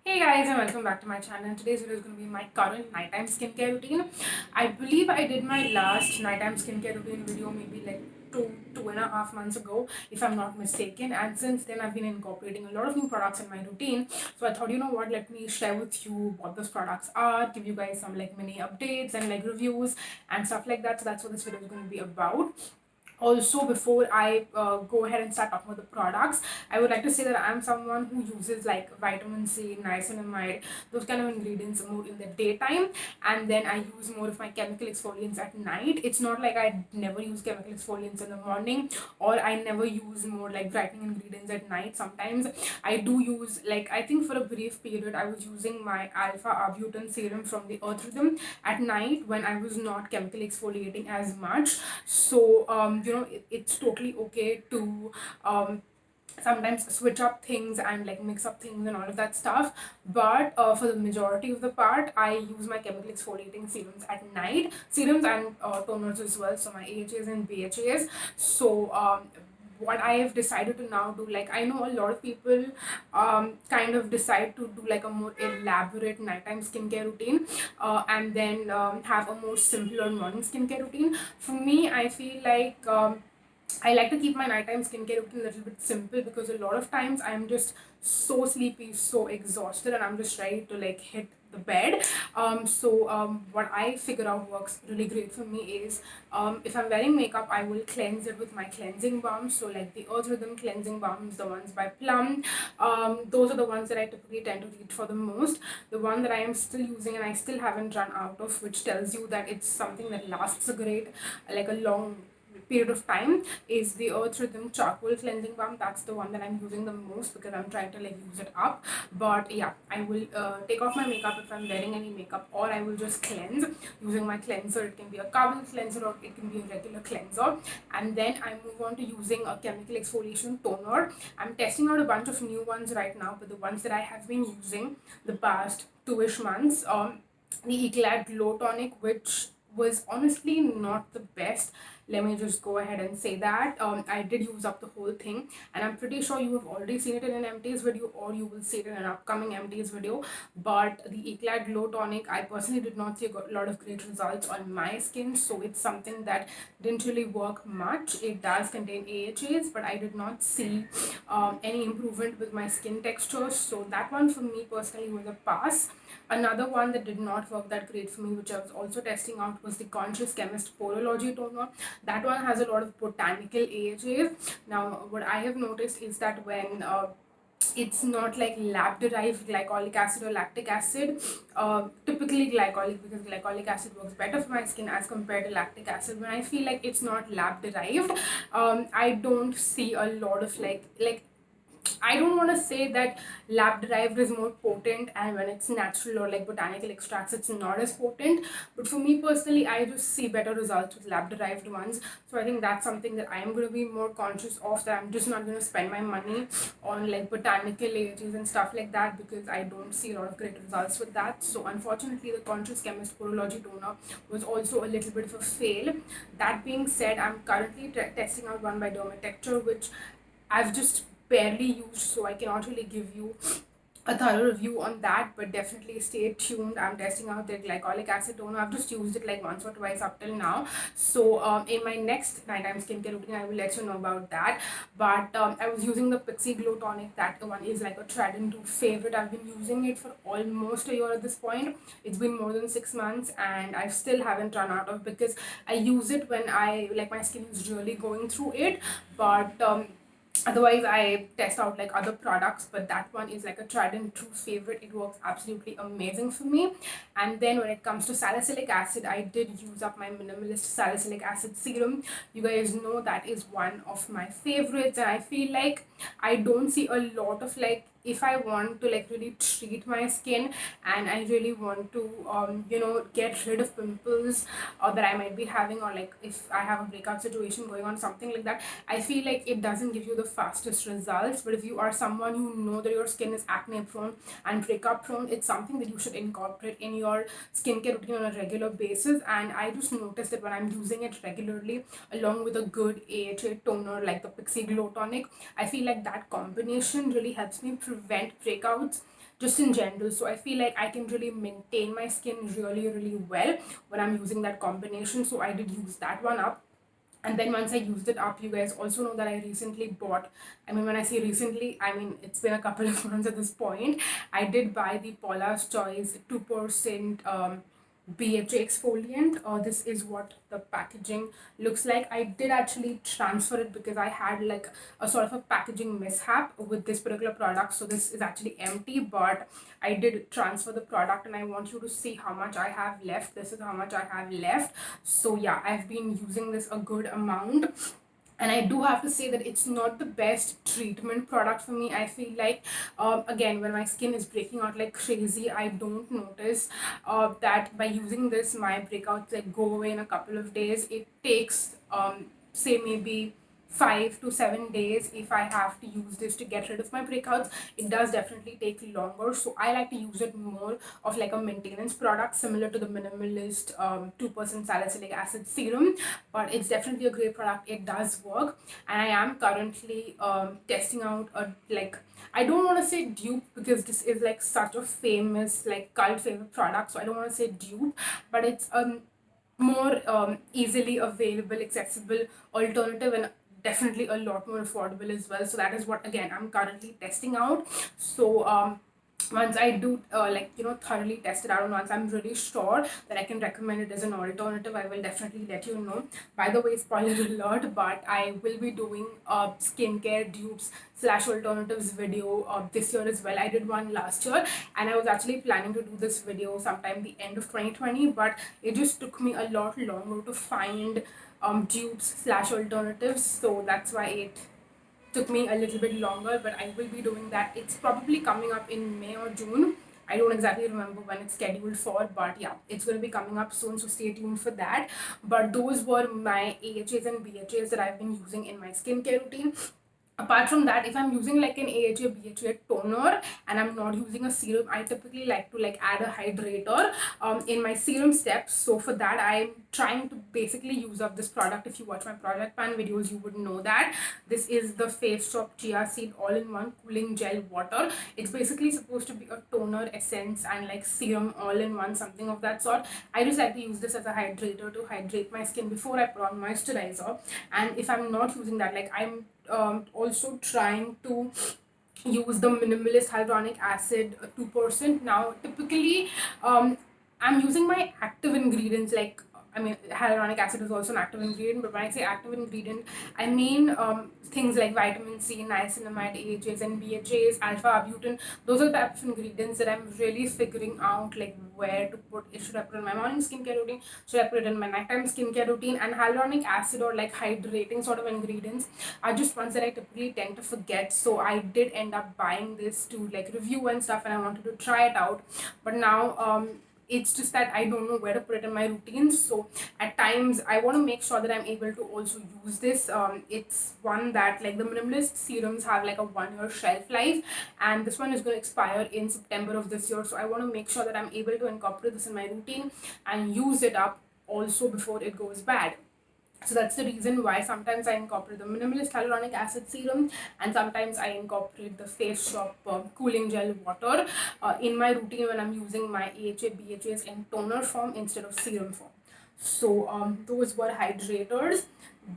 Hey guys, and welcome back to my channel. Today's video is going to be my current nighttime skincare routine. I believe I did my last nighttime skincare routine video maybe like two and a half months ago, if I'm not mistaken. And since then, I've been incorporating a lot of new products in my routine. So I thought, you know what, let me share with you what those products are, give you guys some like mini updates and like reviews and stuff like that. So that's what this video is going to be about. Also, before I go ahead and start talking about the products, I would like to say that I'm someone who uses like vitamin C, niacinamide, those kind of ingredients more in the daytime, and then I use more of my chemical exfoliants at night. It's not like I never use chemical exfoliants in the morning, or I never use more like brightening ingredients at night. Sometimes I do use, like, I think for a brief period I was using my alpha arbutin serum from the Earth Rhythm at night when I was not chemical exfoliating as much. So it's totally okay to sometimes switch up things and like mix up things and all of that stuff, but for the majority of the part I use my chemical exfoliating serums at night, serums and toners as well, so my AHAs and BHAs. So what I have decided to now do, like, I know a lot of people kind of decide to do like a more elaborate nighttime skincare routine, and then have a more simpler morning skincare routine. For me, I feel like I like to keep my nighttime skincare routine a little bit simple, because a lot of times I'm just so sleepy, so exhausted, and I'm just ready to like hit the bed. What I figure out works really great for me is, if I'm wearing makeup, I will cleanse it with my cleansing balm. So like the Earth Rhythm cleansing balms, the ones by Plum, those are the ones that I typically tend to reach for the most. The one that I am still using and I still haven't run out of, which tells you that it's something that lasts a great, like a long period of time, is the Earth Rhythm charcoal cleansing balm. That's the one that I'm using the most because I'm trying to like use it up. But yeah, I will take off my makeup if I'm wearing any makeup, or I will just cleanse using my cleanser. It can be a carbon cleanser or it can be a regular cleanser, and then I move on to using a chemical exfoliation toner. I'm testing out a bunch of new ones right now, but the ones that I have been using the past 2ish months, the Eclat Glow Tonic, which was honestly not the best. Let me just go ahead and say that. I did use up the whole thing, and I'm pretty sure you have already seen it in an MT's video, or you will see it in an upcoming MT's video. But the Eclat Glow Tonic, I personally did not see a lot of great results on my skin, so it's something that didn't really work much. It does contain AHAs, but I did not see any improvement with my skin texture, so that one for me personally was a pass. Another one that did not work that great for me, which I was also testing out, was the Conscious Chemist Porology toner. That one has a lot of botanical AHAs. Now, what I have noticed is that when it's not like lab derived glycolic acid or lactic acid, typically glycolic, because glycolic acid works better for my skin as compared to lactic acid. When I feel like it's not lab derived, I don't see a lot of like I don't want to say that lab derived is more potent, and when it's natural or like botanical extracts, it's not as potent. But for me personally, I just see better results with lab derived ones. So I think that's something that I am going to be more conscious of, that I'm just not going to spend my money on like botanical agents and stuff like that, because I don't see a lot of great results with that. So unfortunately, the Conscious Chemist Porology toner was also a little bit of a fail. That being said, I'm currently testing out one by Dermatecture, which I've just barely used, so I cannot really give you a thorough review on that, but definitely stay tuned. I'm testing out the glycolic acid toner. I've just used it like once or twice up till now. So in my next nighttime skincare routine, I will let you know about that. But I was using the Pixi Glow Tonic. That one is like a tried and true favorite. I've been using it for almost a year at this point. It's been more than 6 months, and I still haven't run out of, because I use it when I like my skin is really going through it. But otherwise I test out like other products, but that one is like a tried and true favorite. It works absolutely amazing for me. And then when it comes to salicylic acid, I did use up my Minimalist salicylic acid serum. You guys know that is one of my favorites, and I feel like I don't see a lot of, like, if I want to like really treat my skin and I really want to get rid of pimples that I might be having, or like if I have a breakout situation going on, something like that, I feel like it doesn't give you the fastest results. But if you are someone who know that your skin is acne prone and breakup prone, it's something that you should incorporate in your skincare routine on a regular basis. And I just noticed that when I'm using it regularly along with a good AHA toner like the Pixi Glow Tonic, I feel like that combination really helps me prevent breakouts just in general. So I feel like I can really maintain my skin really well when I'm using that combination. So I did use that one up. And then once I used it up, you guys also know that I recently bought, I mean, when I say recently, I mean it's been a couple of months at this point. I did buy the Paula's Choice 2% BHA exfoliant. This is what the packaging looks like. I did actually transfer it because I had like a sort of a packaging mishap with this particular product. So this is actually empty, but I did transfer the product, and I want you to see how much I have left. This is how much I have left. So yeah, I've been using this a good amount, and I do have to say that it's not the best treatment product for me. I feel like again, when my skin is breaking out like crazy, I don't notice that by using this my breakouts like go away in a couple of days. It takes say maybe 5 to 7 days if I have to use this to get rid of my breakouts. It does definitely take longer, so I like to use it more of like a maintenance product similar to the Minimalist 2% salicylic acid serum. But it's definitely a great product. It does work, and I am currently testing out a like, I don't want to say dupe because this is like such a famous like cult favorite product, so I don't want to say dupe, but it's more easily available, accessible alternative, and definitely a lot more affordable as well. So that is what again I'm currently testing out. So once I do like thoroughly test it out, and once I'm really sure that I can recommend it as an alternative, I will definitely let you know. By the way, spoiler alert, but I will be doing a skincare dupes slash alternatives video this year as well. I did one last year, and I was actually planning to do this video sometime the end of 2020, but it just took me a lot longer to find dupes slash alternatives, so that's why it took me a little bit longer. But I will be doing that. It's probably coming up in May or June. I don't exactly remember when it's scheduled for, but yeah, it's going to be coming up soon, so stay tuned for that. But those were my AHAs and BHAs that I've been using in my skincare routine. Apart from that, if I'm using like an AHA BHA toner and I'm not using a serum, I typically like to like add a hydrator in my serum steps. So for that, I'm trying to basically use up this product. If you watch my product pan videos, you would know that this is the Face Shop Chia Seed all-in-one cooling gel water. It's basically supposed to be a toner, essence, and like serum all-in-one, something of that sort. I just like to use this as a hydrator to hydrate my skin before I put on moisturizer. And if I'm not using that, like I'm also trying to use the Minimalist hyaluronic acid 2%. Now typically I'm using my active ingredients, like I mean hyaluronic acid is also an active ingredient, but when I say active ingredient, I mean things like vitamin C, niacinamide, AHAs and BHAs, alpha butane. Those are the types of ingredients that I'm really figuring out like where to put it. Should I put it in my morning skincare routine? Should I put it in my nighttime skincare routine? And hyaluronic acid or like hydrating sort of ingredients are just ones that I typically tend to forget. So I did end up buying this to like review and stuff, and I wanted to try it out. But now it's just that I don't know where to put it in my routine. So at times I want to make sure that I'm able to also use this. It's one that like the Minimalist serums have like a 1 year shelf life, and this one is going to expire in September of this year. So I want to make sure that I'm able to incorporate this in my routine and use it up also before it goes bad. So that's the reason why sometimes I incorporate the Minimalist hyaluronic acid serum, and sometimes I incorporate the Face Shop cooling gel water in my routine when I'm using my AHA BHAs in toner form instead of serum form. So those were hydrators.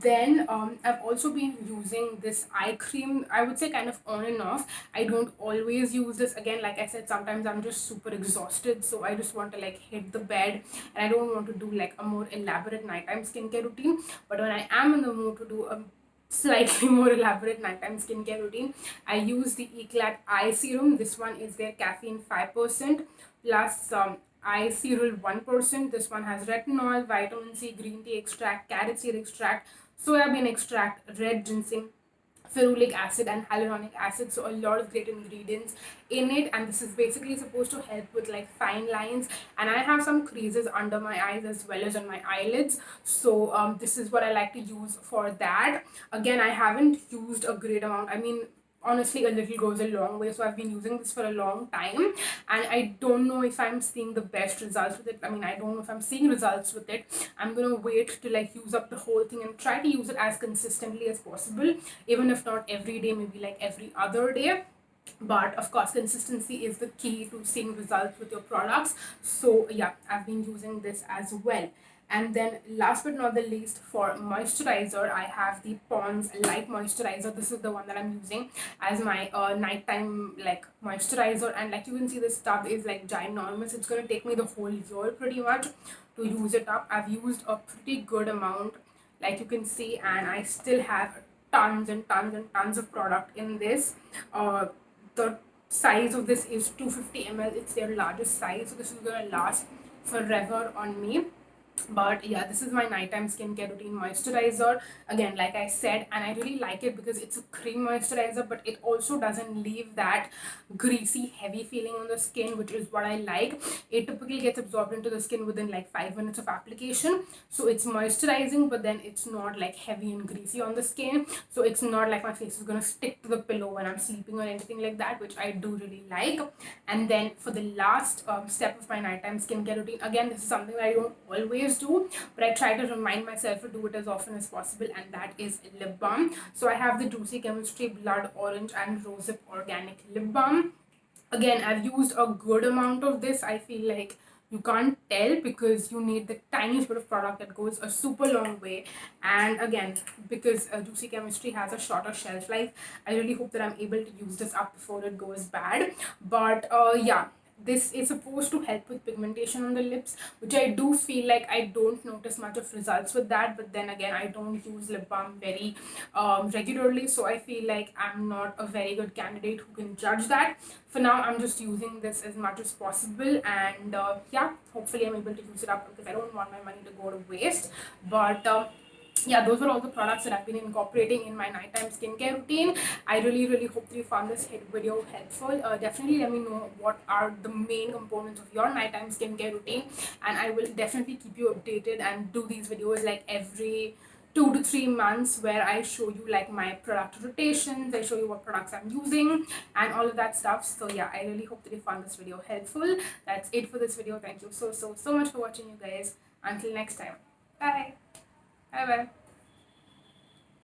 Then I've also been using this eye cream, I would say kind of on and off. I don't always use this. Again, like I said, sometimes I'm just super exhausted, so I just want to like hit the bed, and I don't want to do like a more elaborate nighttime skincare routine. But when I am in the mood to do a slightly more elaborate nighttime skincare routine, I use the Eclat Eye Serum. This one is their caffeine 5% plus eye cereal 1%. This one has retinol, vitamin C, green tea extract, carrot seed extract, soya bean extract, red ginseng, ferulic acid and hyaluronic acid. So a lot of great ingredients in it, and this is basically supposed to help with like fine lines, and I have some creases under my eyes as well as on my eyelids. So this is what I like to use for that. Again, I haven't used a great amount. I mean, honestly, a little goes a long way, so I've been using this for a long time, and I don't know if I'm seeing the best results with it. I mean, I don't know if I'm seeing results with it. I'm gonna wait to like use up the whole thing and try to use it as consistently as possible, even if not every day, maybe like every other day. but of course consistency is the key to seeing results with your products. So yeah, I've been using this as well. And then last but not the least, for moisturizer, I have the Pond's Light Moisturizer. This is the one that I'm using as my nighttime like moisturizer, and like you can see, this tub is like ginormous. It's gonna take me the whole year pretty much to use it up. I've used a pretty good amount, like you can see, and I still have tons and tons and tons of product in this. The size of this is 250 ml. It's their largest size, so this is gonna last forever on me. But yeah, this is my nighttime skincare routine moisturizer, again like I said, and I really like it because it's a cream moisturizer, but it also doesn't leave that greasy heavy feeling on the skin, which is what I like. It typically gets absorbed into the skin within like 5 minutes of application, so it's moisturizing, but then it's not like heavy and greasy on the skin, so it's not like my face is gonna stick to the pillow when I'm sleeping or anything like that, which I do really like. And then for the last step of my nighttime skincare routine, again this is something that I don't always do, but I try to remind myself to do it as often as possible, and that is lip balm. So I have the Juicy Chemistry Blood Orange and Rosehip Organic Lip Balm. Again, I've used a good amount of this. I feel like you can't tell because you need the tiniest bit of product that goes a super long way. And again, because Juicy Chemistry has a shorter shelf life, I really hope that I'm able to use this up before it goes bad. But yeah, this is supposed to help with pigmentation on the lips, which I do feel like I don't notice much of results with that. But then again, I don't use lip balm very regularly, so I feel like I'm not a very good candidate who can judge that. For now, I'm just using this as much as possible, and yeah, hopefully I'm able to use it up because I don't want my money to go to waste. But yeah, those were all the products that I've been incorporating in my nighttime skincare routine. I really hope that you found this video helpful. Definitely let me know what are the main components of your nighttime skincare routine, and I will definitely keep you updated and do these videos like every 2 to 3 months, where I show you like my product rotations, I show you what products I'm using and all of that stuff. So yeah, I really hope that you found this video helpful. That's it for this video. Thank you so much for watching, you guys. Until next time, bye bye.